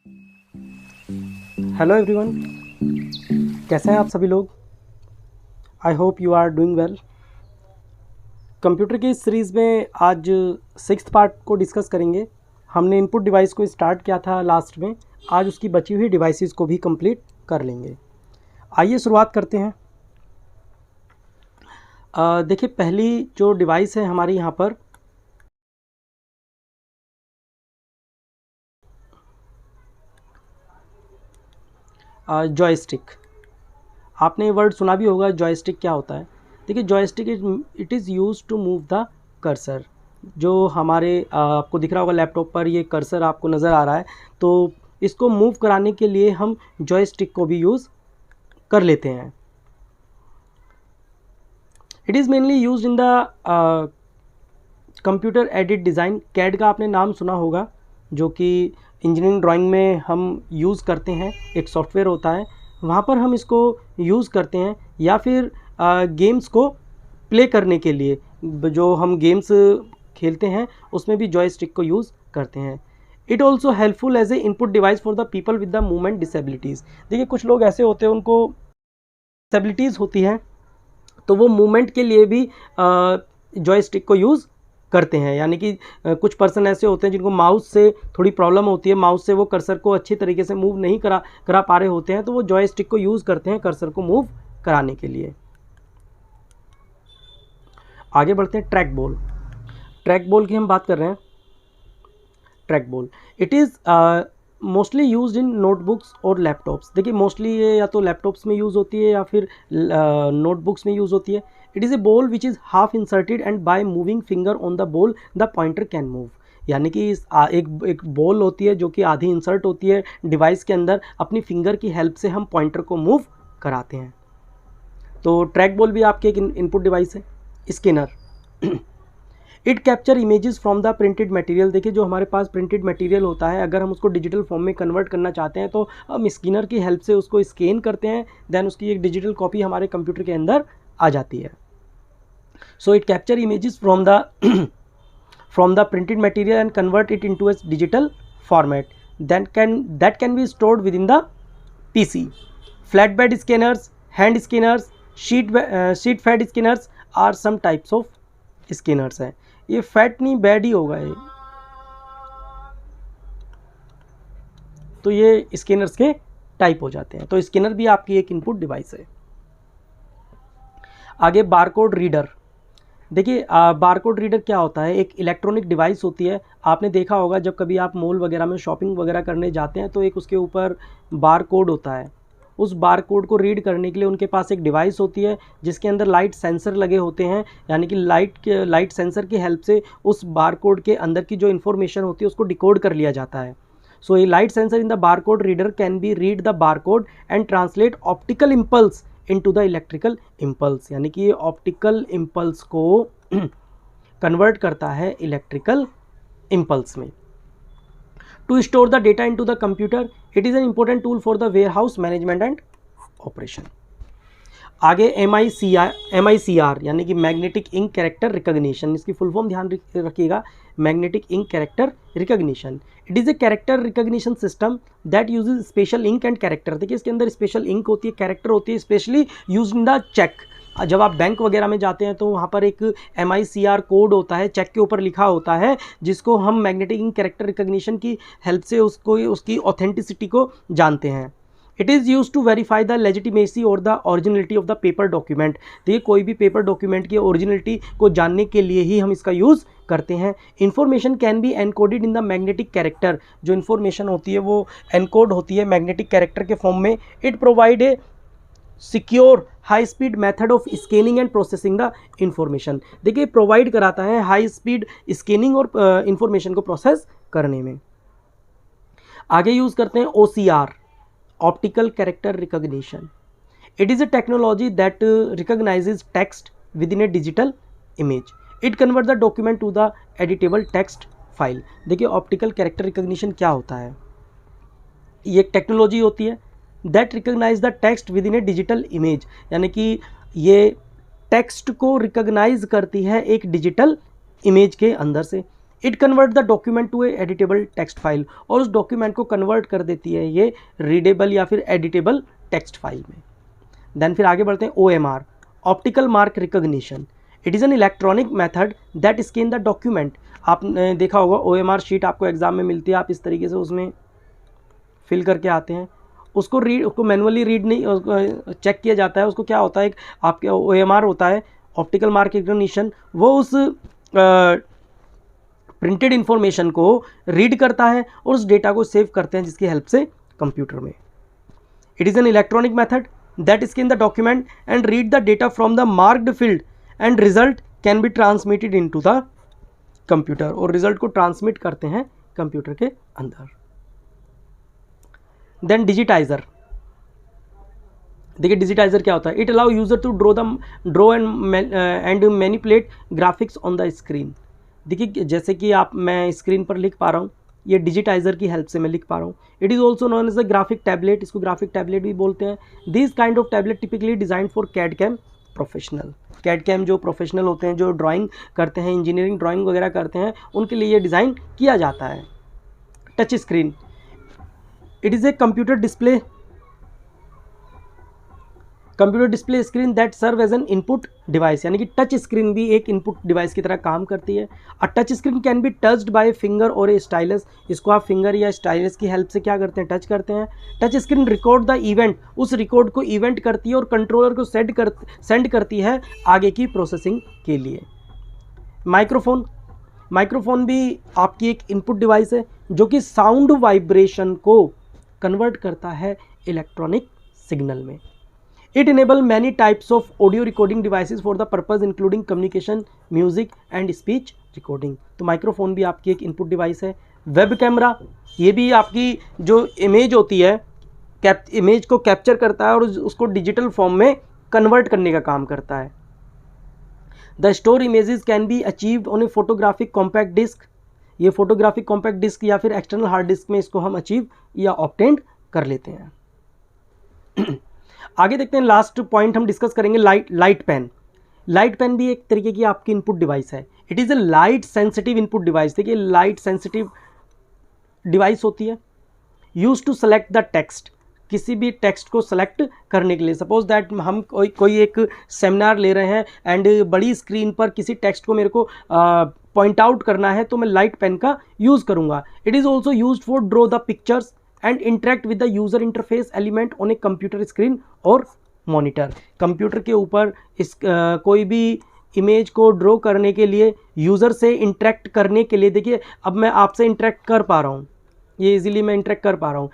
Hello everyone, कैसे हैं आप सभी लोग। I hope you are doing well. Computer की इस सीरीज़ में आज 6th पार्ट को डिस्कस करेंगे। हमने इनपुट डिवाइस को स्टार्ट किया था लास्ट में, आज उसकी बची हुई डिवाइसेस को भी कंप्लीट कर लेंगे। आइए शुरुआत करते हैं। देखिए, पहली जो डिवाइस है हमारी यहाँ पर जॉयस्टिक। आपने ये वर्ड सुना भी होगा, जॉयस्टिक क्या होता है। देखिए, joystick it is use to move the cursor. जो हमारे आपको दिख रहा होगा लैपटॉप पर, ये कर्सर आपको नज़र आ रहा है, तो इसको मूव कराने के लिए हम जॉयस्टिक को भी यूज़ कर लेते हैं। It is mainly use in the computer aided design. CAD का आपने नाम सुना होगा, जो कि इंजीनियरिंग ड्राइंग में हम यूज़ करते हैं। एक सॉफ्टवेयर होता है, वहाँ पर हम इसको यूज़ करते हैं, या फिर गेम्स को प्ले करने के लिए जो हम गेम्स खेलते हैं उसमें भी जॉयस्टिक को यूज़ करते हैं। It also helpful as a input device for the people with the movement disabilities. देखिए, कुछ लोग ऐसे होते हैं उनको डिसेबिलिटीज़ होती हैं, तो वो मूवमेंट के लिए भी जॉयस्टिक को यूज़ करते हैं। यानी कि कुछ पर्सन ऐसे होते हैं जिनको माउस से थोड़ी प्रॉब्लम होती है, माउस से वो कर्सर को अच्छी तरीके से मूव नहीं करा पा रहे होते हैं, तो वो जॉयस्टिक को यूज़ करते हैं कर्सर को मूव कराने के लिए। आगे बढ़ते हैं। Track ball. ट्रैक बॉल की हम बात कर रहे हैं। Track ball it is mostly used in notebooks और लैपटॉप्स। देखिए, मोस्टली ये या तो लैपटॉप्स में यूज़ होती है या फिर नोटबुक्स में यूज़ होती है। It is A ball which is half inserted and by moving finger on the ball the pointer can move. यानी कि एक बॉल होती है जो कि आधी इंसर्ट होती है डिवाइस के अंदर, अपनी फिंगर की हेल्प से हम पॉइंटर को मूव कराते हैं। तो ट्रैक बॉल भी आपके एक इनपुट डिवाइस है। Scanner. It capture images from the printed material. देखिए, जो हमारे पास प्रिंटेड मटेरियल होता है, अगर हम उसको डिजिटल फॉर्म में कन्वर्ट करना चाहते हैं तो हम स्कैनर की हेल्प से उसको स्कैन करते हैं, देन उसकी एक डिजिटल कॉपी हमारे कंप्यूटर के अंदर आ जाती है। So it capture images from the printed material and convert it into a digital format that can be stored within the PC. Flatbed scanners, hand scanners, sheet fed scanners are some types of scanners हैं। ये fat नहीं, bad ही होगा ये। तो ये scanners के type हो जाते हैं। तो स्कैनर भी आपकी एक इनपुट डिवाइस है। आगे बारकोड रीडर। देखिए, बारकोड रीडर क्या होता है, एक इलेक्ट्रॉनिक डिवाइस होती है। आपने देखा होगा जब कभी आप मॉल वगैरह में शॉपिंग वगैरह करने जाते हैं तो एक उसके ऊपर बारकोड होता है। उस बारकोड को रीड करने के लिए उनके पास एक डिवाइस होती है जिसके अंदर लाइट सेंसर लगे होते हैं। यानी कि लाइट सेंसर की हेल्प से उस बारकोड के अंदर की जो इन्फॉर्मेशन होती है उसको डिकोड कर लिया जाता है। So a light sensor in the barcode reader can be read the barcode and translate optical impulse into the electrical impulse. यानी कि ये ऑप्टिकल इम्पल्स को कन्वर्ट करता है इलेक्ट्रिकल इम्पल्स में। To store the data into the computer, it is an important tool for the warehouse management and operation. आगे MICR यानी कि मैग्नेटिक इंक कैरेक्टर रिकॉग्निशन। इसकी फुल फॉर्म ध्यान रखिएगा, magnetic ink character recognition. It is a character recognition system that uses special ink and character. देखिए, इसके अंदर special ink होती है, कैरेक्टर होती है, specially use in the cheque. जब आप बैंक वगैरह में जाते हैं तो वहाँ पर एक MICR कोड होता है, चेक के ऊपर लिखा होता है, जिसको हम मैग्नेटिक इंक कैरेक्टर रिकॉग्निशन की हेल्प से उसकी ऑथेंटिसिटी को जानते हैं। It is use to verify the legitimacy और the originality of the paper document. देखिए, कोई भी पेपर डॉक्यूमेंट की ओरिजिनलिटी को जानने के लिए ही हम इसका यूज़ करते हैं। Information can be encoded in the magnetic character. जो इन्फॉर्मेशन होती है वो एनकोड होती है मैग्नेटिक कैरेक्टर के फॉर्म में। It provide a secure high speed method of scanning and processing the information. देखिए, प्रोवाइड कराता है हाई स्पीड स्कैनिंग और इंफॉर्मेशन को प्रोसेस करने में। आगे यूज़ करते हैं OCR, optical character recognition. It is a technology that recognises text within a digital image. It convert the document to the editable text file. देखिए, optical character recognition क्या होता है, ये एक टेक्नोलॉजी होती है that recognize the text within a digital image. यानी कि ये टेक्स्ट को रिकॉग्नाइज करती है एक डिजिटल इमेज के अंदर से। It convert the document to a editable text file, और उस डॉक्यूमेंट को कन्वर्ट कर देती है ये रीडेबल या फिर एडिटेबल टेक्स्ट फाइल में। देन फिर आगे बढ़ते हैं OMR, optical mark recognition. It is an electronic method that scan the document. आपने देखा होगा OMR शीट आपको एग्जाम में मिलती है, आप इस तरीके से उसमें फिल करके आते हैं, उसको मैनुअली रीड नहीं चेक किया जाता है। उसको क्या होता है, एक आपके OMR होता है, ऑप्टिकल मार्क रिकॉग्निशन, वो उस प्रिंटेड इन्फॉर्मेशन को रीड करता है और उस डेटा को सेव करते हैं जिसकी हेल्प से कंप्यूटर में। It is an electronic method that scan the document and read the data from the marked field and result can be transmitted into the computer, और रिजल्ट को ट्रांसमिट करते हैं कंप्यूटर के अंदर। देन डिजिटाइजर, देखिए digitiser क्या होता है, it allow user to draw and manipulate graphics on the screen. देखिए जैसे कि मैं स्क्रीन पर लिख पा रहा हूँ, ये डिजिटाइजर की हेल्प से मैं लिख पा रहा हूँ। It is also known as the graphic tablet, इसको ग्राफिक टैबलेट भी बोलते हैं। This kind of tablet typically design for CAD CAM professional. कैड-कैम जो प्रोफेशनल होते हैं, जो ड्राइंग करते हैं, इंजीनियरिंग ड्राइंग वगैरह करते हैं, उनके लिए ये डिज़ाइन किया जाता है। Touch screen, it is a computer display screen that serve as an input device, यानी कि टच स्क्रीन भी एक इनपुट डिवाइस की तरह काम करती है। अ touch screen can be touched bye finger और ए स्टाइलस, इसको आप फिंगर या स्टाइलस की हेल्प से क्या करते हैं, टच करते हैं। Touch screen record the event, उस रिकॉर्ड को इवेंट करती है और कंट्रोलर को सेंड करती है आगे की प्रोसेसिंग के लिए। माइक्रोफोन भी आपकी एक इनपुट डिवाइस है जो कि साउंड वाइब्रेशन को कन्वर्ट करता है इलेक्ट्रॉनिक सिग्नल में। It enable many types of audio recording devices for the purpose including communication, music and speech recording। तो माइक्रोफोन भी आपकी एक इनपुट डिवाइस है। वेब कैमरा, ये भी आपकी जो इमेज होती है, इमेज को कैप्चर करता है और उसको डिजिटल फॉर्म में कन्वर्ट करने का काम करता है। The store images can be achieved on a photographic compact disc, ये फोटोग्राफिक कॉम्पैक्ट डिस्क या फिर एक्सटर्नल हार्ड डिस्क में इसको हम अचीव या ऑब्टेन कर लेते हैं। आगे देखते हैं, लास्ट पॉइंट हम डिस्कस करेंगे लाइट पेन। लाइट पेन भी एक तरीके की आपकी इनपुट डिवाइस है। It is a light sensitive input device. देखिए लाइट सेंसिटिव डिवाइस होती है, use to select the text, किसी भी टेक्स्ट को सेलेक्ट करने के लिए। सपोज दैट हम कोई एक सेमिनार ले रहे हैं एंड बड़ी स्क्रीन पर किसी टेक्स्ट को मेरे को पॉइंट आउट करना है, तो मैं लाइट पेन का यूज़ करूँगा। It is also use for draw the pictures and interact with the user interface element on a computer screen और मॉनिटर। कंप्यूटर के ऊपर कोई भी इमेज को ड्रॉ करने के लिए, यूज़र से इंटरेक्ट करने के लिए, देखिए अब मैं आपसे इंटरेक्ट कर पा रहा हूँ, ये इजीली मैं इंटरेक्ट कर पा रहा हूँ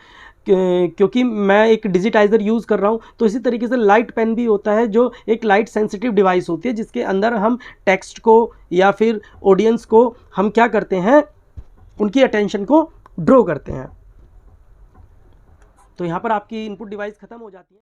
क्योंकि मैं एक डिजिटाइजर यूज़ कर रहा हूँ। तो इसी तरीके से लाइट पेन भी होता है जो एक लाइट सेंसिटिव डिवाइस होती है, जिसके अंदर हम टेक्स्ट को या फिर ऑडियंस को हम क्या करते हैं, उनकी अटेंशन को ड्रॉ करते हैं। तो यहाँ पर आपकी इनपुट डिवाइस खत्म हो जाती है।